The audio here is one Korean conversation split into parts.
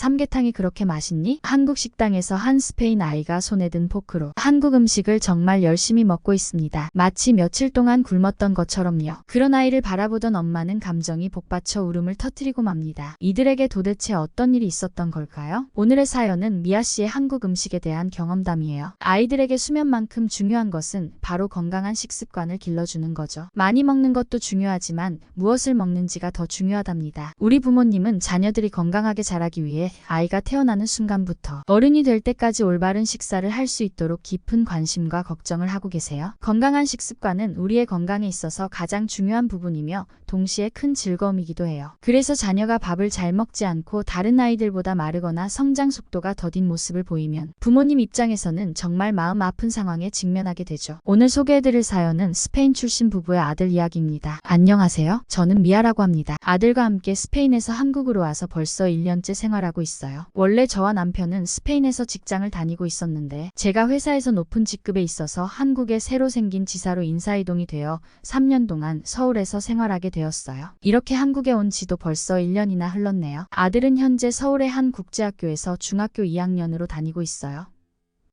삼계탕이 그렇게 맛있니? 한국 식당에서 한 스페인 아이가 손에 든 포크로 한국 음식을 정말 열심히 먹고 있습니다. 마치 며칠 동안 굶었던 것처럼요. 그런 아이를 바라보던 엄마는 감정이 복받쳐 울음을 터뜨리고 맙니다. 이들에게 도대체 어떤 일이 있었던 걸까요? 오늘의 사연은 미아 씨의 한국 음식에 대한 경험담이에요. 아이들에게 수면만큼 중요한 것은 바로 건강한 식습관을 길러주는 거죠. 많이 먹는 것도 중요하지만 무엇을 먹는지가 더 중요하답니다. 우리 부모님은 자녀들이 건강하게 자라기 위해 아이가 태어나는 순간부터 어른이 될 때까지 올바른 식사를 할 수 있도록 깊은 관심과 걱정을 하고 계세요. 건강한 식습관은 우리의 건강에 있어서 가장 중요한 부분이며 동시에 큰 즐거움이기도 해요. 그래서 자녀가 밥을 잘 먹지 않고 다른 아이들보다 마르거나 성장 속도가 더딘 모습을 보이면 부모님 입장에서는 정말 마음 아픈 상황에 직면하게 되죠. 오늘 소개해드릴 사연은 스페인 출신 부부의 아들 이야기입니다. 안녕하세요. 저는 미아라고 합니다. 아들과 함께 스페인에서 한국으로 와서 벌써 1년째 생활하고 있어요. 원래 저와 남편은 스페인에서 직장을 다니고 있었는데 제가 회사에서 높은 직급에 있어서 한국에 새로 생긴 지사로 인사이동이 되어 3년 동안 서울에서 생활하게 되었어요. 이렇게 한국에 온 지도 벌써 1년이나 흘렀네요. 아들은 현재 서울의 한 국제학교에서 중학교 2학년으로 다니고 있어요.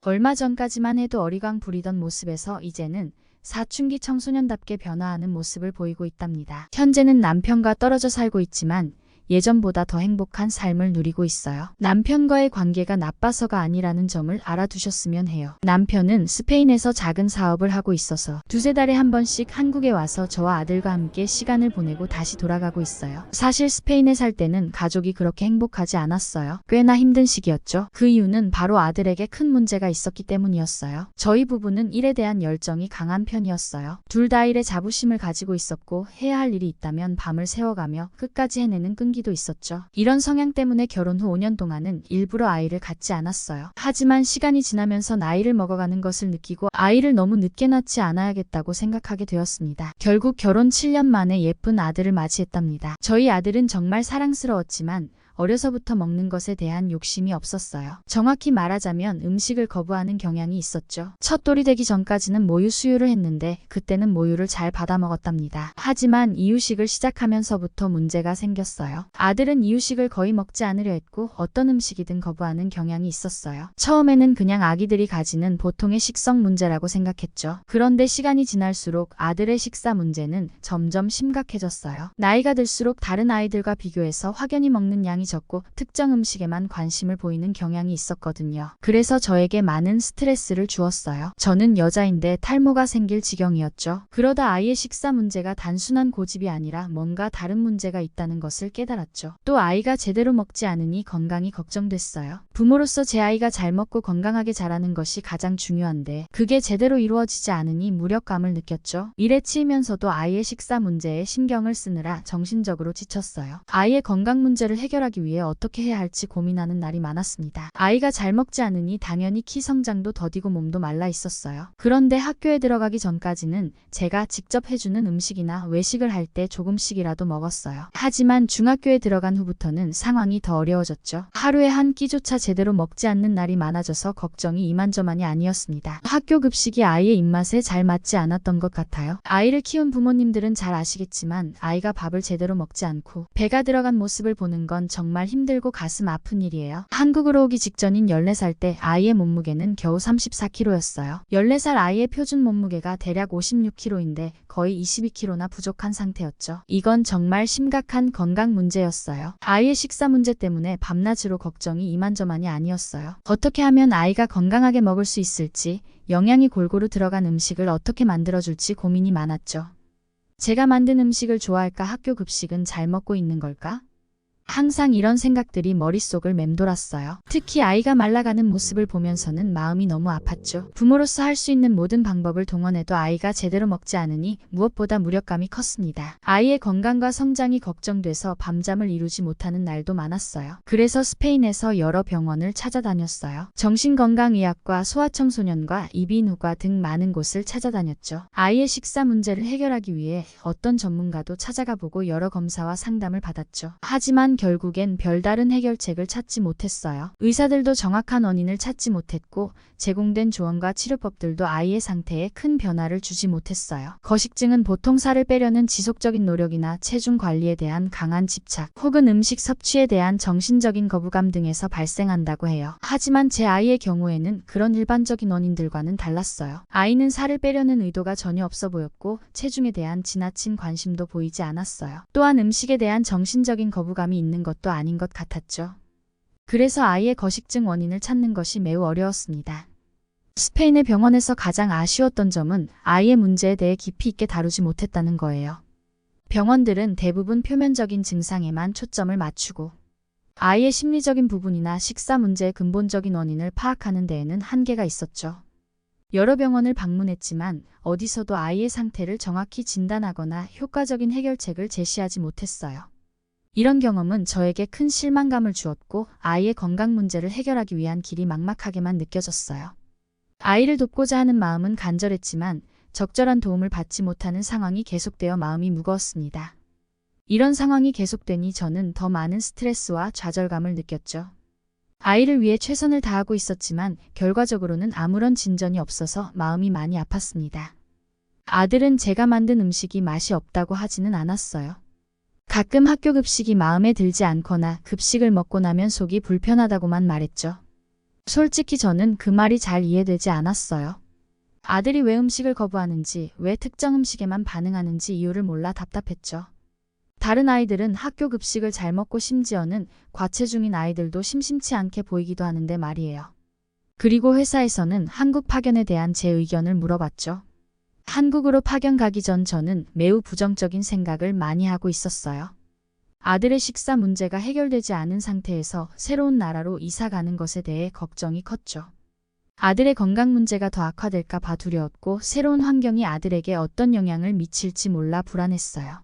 얼마 전까지만 해도 어리광 부리던 모습에서 이제는 사춘기 청소년답게 변화하는 모습을 보이고 있답니다. 현재는 남편과 떨어져 살고 있지만 예전보다 더 행복한 삶을 누리고 있어요. 남편과의 관계가 나빠서가 아니라는 점을 알아두셨으면 해요. 남편은 스페인에서 작은 사업을 하고 있어서 두세 달에 한 번씩 한국에 와서 저와 아들과 함께 시간을 보내고 다시 돌아가고 있어요. 사실 스페인에 살 때는 가족이 그렇게 행복하지 않았어요. 꽤나 힘든 시기였죠. 그 이유는 바로 아들에게 큰 문제가 있었기 때문이었어요. 저희 부부는 일에 대한 열정이 강한 편이었어요. 둘 다 일에 자부심을 가지고 있었고 해야 할 일이 있다면 밤을 새워가며 끝까지 해내는 끈기도 있었죠. 이런 성향 때문에 결혼 후 5년 동안은 일부러 아이를 갖지 않았어요. 하지만 시간이 지나면서 나이를 먹어가는 것을 느끼고 아이를 너무 늦게 낳지 않아야겠다고 생각하게 되었습니다. 결국 결혼 7년 만에 예쁜 아들을 맞이했답니다. 저희 아들은 정말 사랑스러웠지만 어려서부터 먹는 것에 대한 욕심이 없었어요. 정확히 말하자면 음식을 거부하는 경향이 있었죠. 첫 돌이 되기 전까지는 모유 수유를 했는데 그때는 모유를 잘 받아 먹었답니다. 하지만 이유식을 시작하면서부터 문제가 생겼어요. 아들은 이유식을 거의 먹지 않으려 했고 어떤 음식이든 거부하는 경향이 있었어요. 처음에는 그냥 아기들이 가지는 보통의 식성 문제라고 생각했죠. 그런데 시간이 지날수록 아들의 식사 문제는 점점 심각해졌어요. 나이가 들수록 다른 아이들과 비교해서 확연히 먹는 양이 적고 특정 음식에만 관심을 보이는 경향이 있었거든요. 그래서 저에게 많은 스트레스를 주었어요. 저는 여자인데 탈모가 생길 지경이었죠. 그러다 아이의 식사 문제가 단순한 고집이 아니라 뭔가 다른 문제가 있다는 것을 깨달았죠. 또 아이가 제대로 먹지 않으니 건강이 걱정됐어요. 부모로서 제 아이가 잘 먹고 건강하게 자라는 것이 가장 중요한데 그게 제대로 이루어지지 않으니 무력감을 느꼈죠. 일에 치이면서도 아이의 식사 문제에 신경을 쓰느라 정신적으로 지쳤어요. 아이의 건강 문제를 해결하기 위해 어떻게 해야 할지 고민하는 날이 많았습니다. 아이가 잘 먹지 않으니 당연히 키 성장도 더디고 몸도 말라 있었어요. 그런데 학교에 들어가기 전까지는 제가 직접 해주는 음식이나 외식을 할 때 조금씩이라도 먹었어요. 하지만 중학교에 들어간 후부터는 상황이 더 어려워졌죠. 하루에 한 끼조차 제대로 먹지 않는 날이 많아져서 걱정이 이만저만이 아니었습니다. 학교 급식이 아이의 입맛에 잘 맞지 않았던 것 같아요. 아이를 키운 부모님들은 잘 아시겠지만 아이가 밥을 제대로 먹지 않고 배가 들어간 모습을 보는 건 정말 힘들고 가슴 아픈 일이에요. 한국으로 오기 직전인 14살 때 아이의 몸무게는 겨우 34kg였어요. 14살 아이의 표준 몸무게가 대략 56kg인데 거의 22kg나 부족한 상태였죠. 이건 정말 심각한 건강 문제였어요. 아이의 식사 문제 때문에 밤낮으로 걱정이 이만저만이 아니었어요. 어떻게 하면 아이가 건강하게 먹을 수 있을지, 영양이 골고루 들어간 음식을 어떻게 만들어줄지 고민이 많았죠. 제가 만든 음식을 좋아할까? 학교 급식은 잘 먹고 있는 걸까? 항상 이런 생각들이 머릿속을 맴돌았어요. 특히 아이가 말라가는 모습을 보면서는 마음이 너무 아팠죠. 부모로서 할 수 있는 모든 방법을 동원해도 아이가 제대로 먹지 않으니 무엇보다 무력감이 컸습니다. 아이의 건강과 성장이 걱정돼서 밤잠을 이루지 못하는 날도 많았어요. 그래서 스페인에서 여러 병원을 찾아다녔어요. 정신건강의학과, 소아청소년과, 이비인후과 등 많은 곳을 찾아다녔죠. 아이의 식사 문제를 해결하기 위해 어떤 전문가도 찾아가 보고 여러 검사와 상담을 받았죠. 하지만 결국엔 별다른 해결책을 찾지 못했어요. 의사들도 정확한 원인을 찾지 못했고 제공된 조언과 치료법들도 아이의 상태에 큰 변화를 주지 못했어요. 거식증은 보통 살을 빼려는 지속적인 노력이나 체중 관리에 대한 강한 집착 혹은 음식 섭취에 대한 정신적인 거부감 등에서 발생한다고 해요. 하지만 제 아이의 경우에는 그런 일반적인 원인들과는 달랐어요. 아이는 살을 빼려는 의도가 전혀 없어 보였고 체중에 대한 지나친 관심도 보이지 않았어요. 또한 음식에 대한 정신적인 거부감이 있는 것도 아닌 것 같았죠. 그래서 아이의 거식증 원인을 찾는 것이 매우 어려웠습니다. 스페인의 병원에서 가장 아쉬웠던 점은 아이의 문제에 대해 깊이 있게 다루지 못했다는 거예요. 병원들은 대부분 표면적인 증상에만 초점을 맞추고 아이의 심리적인 부분이나 식사 문제의 근본적인 원인을 파악하는 데에는 한계가 있었죠. 여러 병원을 방문했지만 어디서도 아이의 상태를 정확히 진단하거나 효과적인 해결책을 제시하지 못했어요. 이런 경험은 저에게 큰 실망감을 주었고 아이의 건강 문제를 해결하기 위한 길이 막막하게만 느껴졌어요. 아이를 돕고자 하는 마음은 간절했지만 적절한 도움을 받지 못하는 상황이 계속되어 마음이 무거웠습니다. 이런 상황이 계속되니 저는 더 많은 스트레스와 좌절감을 느꼈죠. 아이를 위해 최선을 다하고 있었지만 결과적으로는 아무런 진전이 없어서 마음이 많이 아팠습니다. 아들은 제가 만든 음식이 맛이 없다고 하지는 않았어요. 가끔 학교 급식이 마음에 들지 않거나 급식을 먹고 나면 속이 불편하다고만 말했죠. 솔직히 저는 그 말이 잘 이해되지 않았어요. 아들이 왜 음식을 거부하는지, 왜 특정 음식에만 반응하는지 이유를 몰라 답답했죠. 다른 아이들은 학교 급식을 잘 먹고 심지어는 과체중인 아이들도 심심치 않게 보이기도 하는데 말이에요. 그리고 회사에서는 한국 파견에 대한 제 의견을 물어봤죠. 한국으로 파견 가기 전 저는 매우 부정적인 생각을 많이 하고 있었어요. 아들의 식사 문제가 해결되지 않은 상태에서 새로운 나라로 이사 가는 것에 대해 걱정이 컸죠. 아들의 건강 문제가 더 악화될까 봐 두려웠고 새로운 환경이 아들에게 어떤 영향을 미칠지 몰라 불안했어요.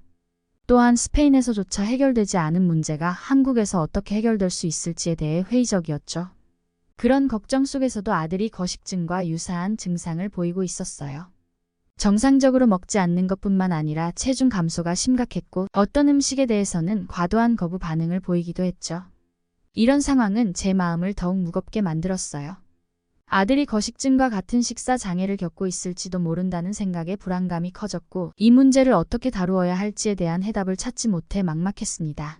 또한 스페인에서조차 해결되지 않은 문제가 한국에서 어떻게 해결될 수 있을지에 대해 회의적이었죠. 그런 걱정 속에서도 아들이 거식증과 유사한 증상을 보이고 있었어요. 정상적으로 먹지 않는 것뿐만 아니라 체중 감소가 심각했고 어떤 음식에 대해서는 과도한 거부 반응을 보이기도 했죠. 이런 상황은 제 마음을 더욱 무겁게 만들었어요. 아들이 거식증과 같은 식사 장애를 겪고 있을지도 모른다는 생각에 불안감이 커졌고 이 문제를 어떻게 다루어야 할지에 대한 해답을 찾지 못해 막막했습니다.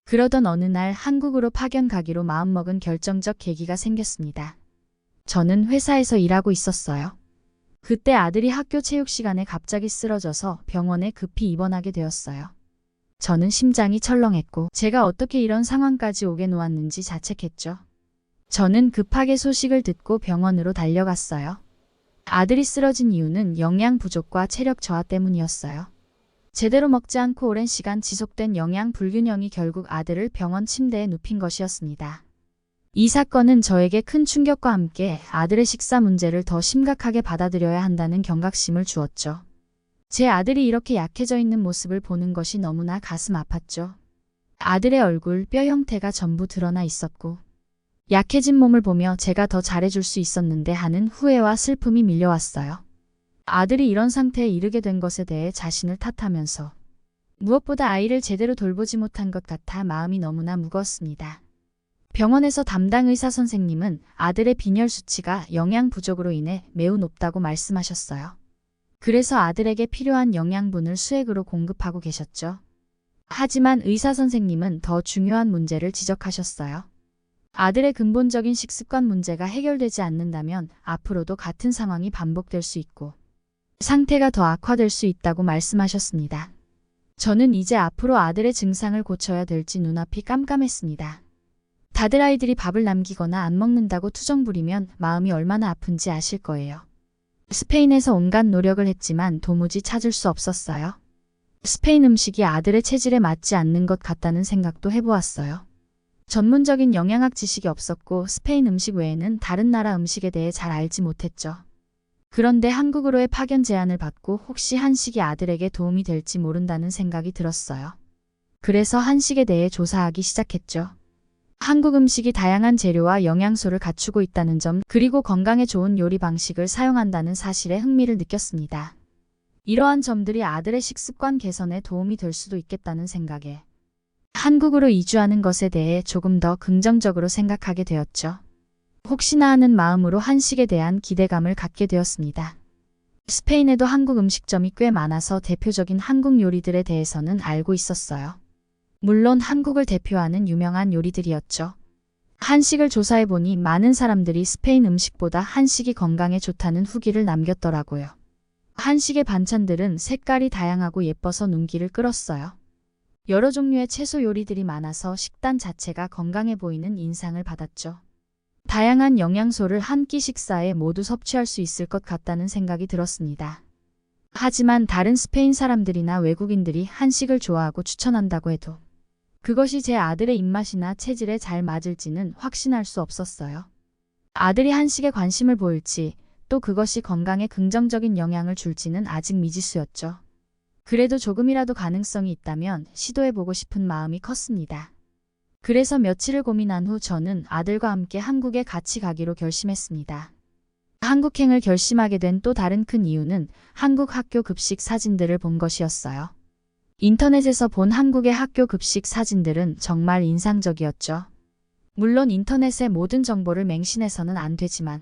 그러던 어느 날 한국으로 파견 가기로 마음먹은 결정적 계기가 생겼습니다. 저는 회사에서 일하고 있었어요. 그때 아들이 학교 체육 시간에 갑자기 쓰러져서 병원에 급히 입원하게 되었어요. 저는 심장이 철렁했고 제가 어떻게 이런 상황까지 오게 놓았는지 자책했죠. 저는 급하게 소식을 듣고 병원으로 달려갔어요. 아들이 쓰러진 이유는 영양 부족과 체력 저하 때문이었어요. 제대로 먹지 않고 오랜 시간 지속된 영양 불균형이 결국 아들을 병원 침대에 눕힌 것이었습니다. 이 사건은 저에게 큰 충격과 함께 아들의 식사 문제를 더 심각하게 받아들여야 한다는 경각심을 주었죠. 제 아들이 이렇게 약해져 있는 모습을 보는 것이 너무나 가슴 아팠죠. 아들의 얼굴, 뼈 형태가 전부 드러나 있었고 약해진 몸을 보며 제가 더 잘해줄 수 있었는데 하는 후회와 슬픔이 밀려왔어요. 아들이 이런 상태에 이르게 된 것에 대해 자신을 탓하면서 무엇보다 아이를 제대로 돌보지 못한 것 같아 마음이 너무나 무거웠습니다. 병원에서 담당 의사 선생님은 아들의 빈혈 수치가 영양 부족으로 인해 매우 높다고 말씀하셨어요. 그래서 아들에게 필요한 영양분을 수액으로 공급하고 계셨죠. 하지만 의사 선생님은 더 중요한 문제를 지적하셨어요. 아들의 근본적인 식습관 문제가 해결되지 않는다면 앞으로도 같은 상황이 반복될 수 있고 상태가 더 악화될 수 있다고 말씀하셨습니다. 저는 이제 앞으로 아들의 증상을 고쳐야 될지 눈앞이 깜깜했습니다. 다들 아이들이 밥을 남기거나 안 먹는다고 투정 부리면 마음이 얼마나 아픈지 아실 거예요. 스페인에서 온갖 노력을 했지만 도무지 찾을 수 없었어요. 스페인 음식이 아들의 체질에 맞지 않는 것 같다는 생각도 해보았어요. 전문적인 영양학 지식이 없었고 스페인 음식 외에는 다른 나라 음식에 대해 잘 알지 못했죠. 그런데 한국으로의 파견 제안을 받고 혹시 한식이 아들에게 도움이 될지 모른다는 생각이 들었어요. 그래서 한식에 대해 조사하기 시작했죠. 한국 음식이 다양한 재료와 영양소를 갖추고 있다는 점, 그리고 건강에 좋은 요리 방식을 사용한다는 사실에 흥미를 느꼈습니다. 이러한 점들이 아들의 식습관 개선에 도움이 될 수도 있겠다는 생각에 한국으로 이주하는 것에 대해 조금 더 긍정적으로 생각하게 되었죠. 혹시나 하는 마음으로 한식에 대한 기대감을 갖게 되었습니다. 스페인에도 한국 음식점이 꽤 많아서 대표적인 한국 요리들에 대해서는 알고 있었어요. 물론 한국을 대표하는 유명한 요리들이었죠. 한식을 조사해보니 많은 사람들이 스페인 음식보다 한식이 건강에 좋다는 후기를 남겼더라고요. 한식의 반찬들은 색깔이 다양하고 예뻐서 눈길을 끌었어요. 여러 종류의 채소 요리들이 많아서 식단 자체가 건강해 보이는 인상을 받았죠. 다양한 영양소를 한 끼 식사에 모두 섭취할 수 있을 것 같다는 생각이 들었습니다. 하지만 다른 스페인 사람들이나 외국인들이 한식을 좋아하고 추천한다고 해도 그것이 제 아들의 입맛이나 체질에 잘 맞을지는 확신할 수 없었어요. 아들이 한식에 관심을 보일지 또 그것이 건강에 긍정적인 영향을 줄지는 아직 미지수였죠. 그래도 조금이라도 가능성이 있다면 시도해보고 싶은 마음이 컸습니다. 그래서 며칠을 고민한 후 저는 아들과 함께 한국에 같이 가기로 결심했습니다. 한국행을 결심하게 된 또 다른 큰 이유는 한국 학교 급식 사진들을 본 것이었어요. 인터넷에서 본 한국의 학교 급식 사진들은 정말 인상적이었죠. 물론 인터넷의 모든 정보를 맹신해서는 안 되지만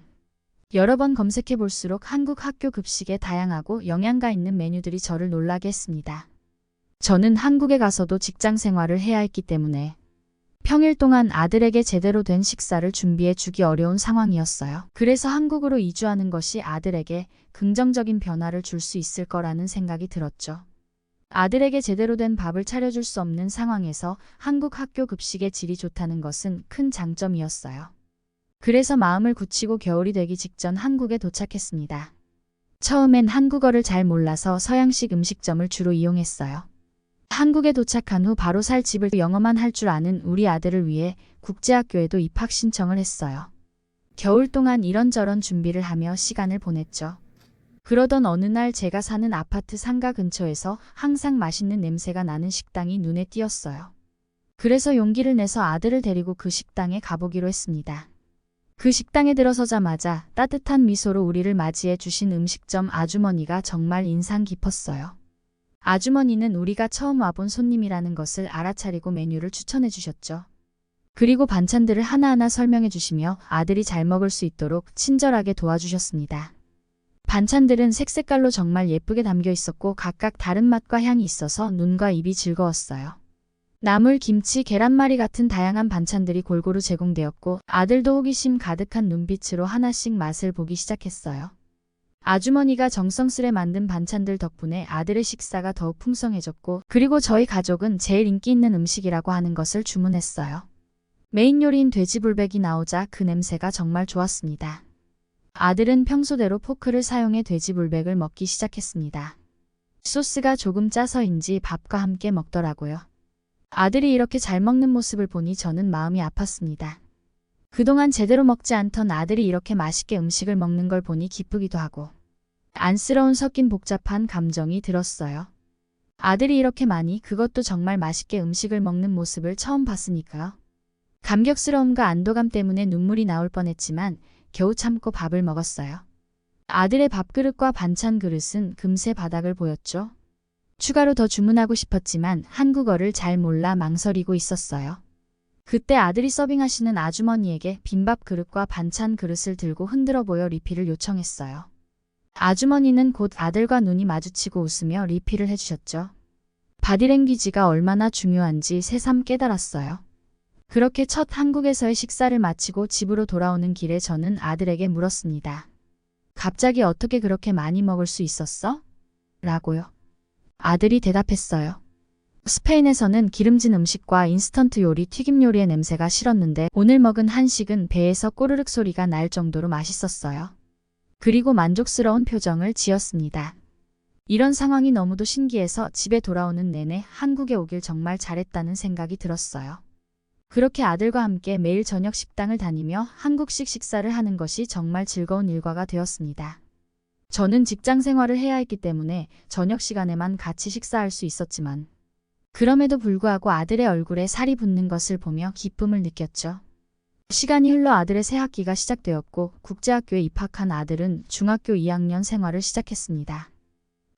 여러 번 검색해 볼수록 한국 학교 급식의 다양하고 영양가 있는 메뉴들이 저를 놀라게 했습니다. 저는 한국에 가서도 직장 생활을 해야 했기 때문에 평일 동안 아들에게 제대로 된 식사를 준비해 주기 어려운 상황이었어요. 그래서 한국으로 이주하는 것이 아들에게 긍정적인 변화를 줄 수 있을 거라는 생각이 들었죠. 아들에게 제대로 된 밥을 차려줄 수 없는 상황에서 한국 학교 급식의 질이 좋다는 것은 큰 장점이었어요. 그래서 마음을 굳히고 겨울이 되기 직전 한국에 도착했습니다. 처음엔 한국어를 잘 몰라서 서양식 음식점을 주로 이용했어요. 한국에 도착한 후 바로 살 집을 영어만 할 줄 아는 우리 아들을 위해 국제학교에도 입학 신청을 했어요. 겨울 동안 이런저런 준비를 하며 시간을 보냈죠. 그러던 어느 날 제가 사는 아파트 상가 근처에서 항상 맛있는 냄새가 나는 식당이 눈에 띄었어요. 그래서 용기를 내서 아들을 데리고 그 식당에 가보기로 했습니다. 그 식당에 들어서자마자 따뜻한 미소로 우리를 맞이해 주신 음식점 아주머니가 정말 인상 깊었어요. 아주머니는 우리가 처음 와본 손님이라는 것을 알아차리고 메뉴를 추천해 주셨죠. 그리고 반찬들을 하나하나 설명해 주시며 아들이 잘 먹을 수 있도록 친절하게 도와주셨습니다. 반찬들은 색색깔로 정말 예쁘게 담겨 있었고 각각 다른 맛과 향이 있어서 눈과 입이 즐거웠어요. 나물, 김치, 계란말이 같은 다양한 반찬들이 골고루 제공되었고 아들도 호기심 가득한 눈빛으로 하나씩 맛을 보기 시작했어요. 아주머니가 정성스레 만든 반찬들 덕분에 아들의 식사가 더욱 풍성해졌고 그리고 저희 가족은 제일 인기 있는 음식이라고 하는 것을 주문했어요. 메인 요리인 돼지불백이 나오자 그 냄새가 정말 좋았습니다. 아들은 평소대로 포크를 사용해 돼지불백을 먹기 시작했습니다. 소스가 조금 짜서인지 밥과 함께 먹더라고요. 아들이 이렇게 잘 먹는 모습을 보니 저는 마음이 아팠습니다. 그동안 제대로 먹지 않던 아들이 이렇게 맛있게 음식을 먹는 걸 보니 기쁘기도 하고 안쓰러운 섞인 복잡한 감정이 들었어요. 아들이 이렇게 많이 그것도 정말 맛있게 음식을 먹는 모습을 처음 봤으니까요. 감격스러움과 안도감 때문에 눈물이 나올 뻔했지만 겨우 참고 밥을 먹었어요. 아들의 밥그릇과 반찬 그릇은 금세 바닥을 보였죠. 추가로 더 주문하고 싶었지만 한국어를 잘 몰라 망설이고 있었어요. 그때 아들이 서빙하시는 아주머니에게 빈밥 그릇과 반찬 그릇을 들고 흔들어 보여 리필을 요청했어요. 아주머니는 곧 아들과 눈이 마주치고 웃으며 리필을 해주셨죠. 바디랭귀지가 얼마나 중요한지 새삼 깨달았어요. 그렇게 첫 한국에서의 식사를 마치고 집으로 돌아오는 길에 저는 아들에게 물었습니다. 갑자기 어떻게 그렇게 많이 먹을 수 있었어? 라고요. 아들이 대답했어요. 스페인에서는 기름진 음식과 인스턴트 요리, 튀김 요리의 냄새가 싫었는데 오늘 먹은 한식은 배에서 꼬르륵 소리가 날 정도로 맛있었어요. 그리고 만족스러운 표정을 지었습니다. 이런 상황이 너무도 신기해서 집에 돌아오는 내내 한국에 오길 정말 잘했다는 생각이 들었어요. 그렇게 아들과 함께 매일 저녁 식당을 다니며 한국식 식사를 하는 것이 정말 즐거운 일과가 되었습니다. 저는 직장 생활을 해야 했기 때문에 저녁 시간에만 같이 식사할 수 있었지만 그럼에도 불구하고 아들의 얼굴에 살이 붙는 것을 보며 기쁨을 느꼈죠. 시간이 흘러 아들의 새 학기가 시작되었고 국제학교에 입학한 아들은 중학교 2학년 생활을 시작했습니다.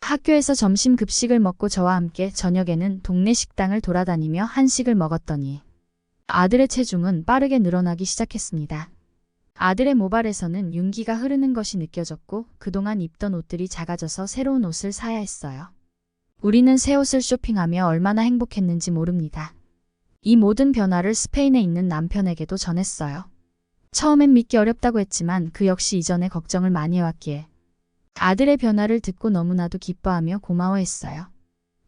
학교에서 점심 급식을 먹고 저와 함께 저녁에는 동네 식당을 돌아다니며 한식을 먹었더니 아들의 체중은 빠르게 늘어나기 시작했습니다. 아들의 모발에서는 윤기가 흐르는 것이 느껴졌고 그동안 입던 옷들이 작아져서 새로운 옷을 사야 했어요. 우리는 새 옷을 쇼핑하며 얼마나 행복했는지 모릅니다. 이 모든 변화를 스페인에 있는 남편에게도 전했어요. 처음엔 믿기 어렵다고 했지만 그 역시 이전에 걱정을 많이 해왔기에 아들의 변화를 듣고 너무나도 기뻐하며 고마워했어요.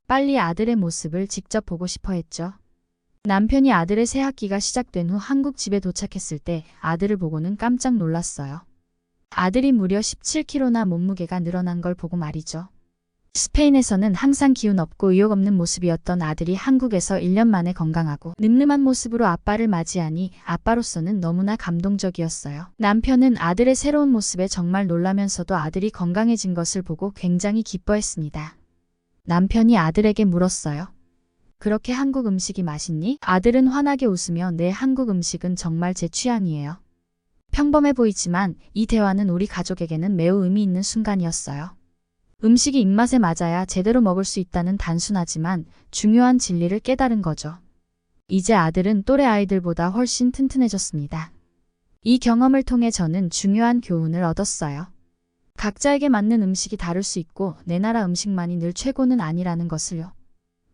빨리 아들의 모습을 직접 보고 싶어 했죠. 남편이 아들의 새 학기가 시작된 후 한국 집에 도착했을 때 아들을 보고는 깜짝 놀랐어요. 아들이 무려 17kg나 몸무게가 늘어난 걸 보고 말이죠. 스페인에서는 항상 기운 없고 의욕 없는 모습이었던 아들이 한국에서 1년 만에 건강하고 늠름한 모습으로 아빠를 맞이하니 아빠로서는 너무나 감동적이었어요. 남편은 아들의 새로운 모습에 정말 놀라면서도 아들이 건강해진 것을 보고 굉장히 기뻐했습니다. 남편이 아들에게 물었어요. 그렇게 한국 음식이 맛있니? 아들은 환하게 웃으며 네, 한국 음식은 정말 제 취향이에요. 평범해 보이지만 이 대화는 우리 가족에게는 매우 의미 있는 순간이었어요. 음식이 입맛에 맞아야 제대로 먹을 수 있다는 단순하지만 중요한 진리를 깨달은 거죠. 이제 아들은 또래 아이들보다 훨씬 튼튼해졌습니다. 이 경험을 통해 저는 중요한 교훈을 얻었어요. 각자에게 맞는 음식이 다를 수 있고 내 나라 음식만이 늘 최고는 아니라는 것을요.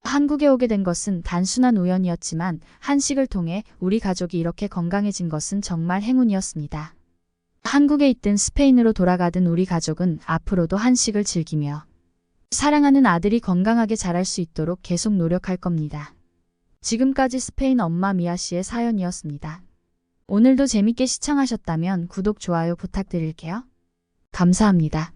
한국에 오게 된 것은 단순한 우연이었지만 한식을 통해 우리 가족이 이렇게 건강해진 것은 정말 행운이었습니다. 한국에 있든 스페인으로 돌아가든 우리 가족은 앞으로도 한식을 즐기며 사랑하는 아들이 건강하게 자랄 수 있도록 계속 노력할 겁니다. 지금까지 스페인 엄마 미아 씨의 사연이었습니다. 오늘도 재밌게 시청하셨다면 구독, 좋아요 부탁드릴게요. 감사합니다.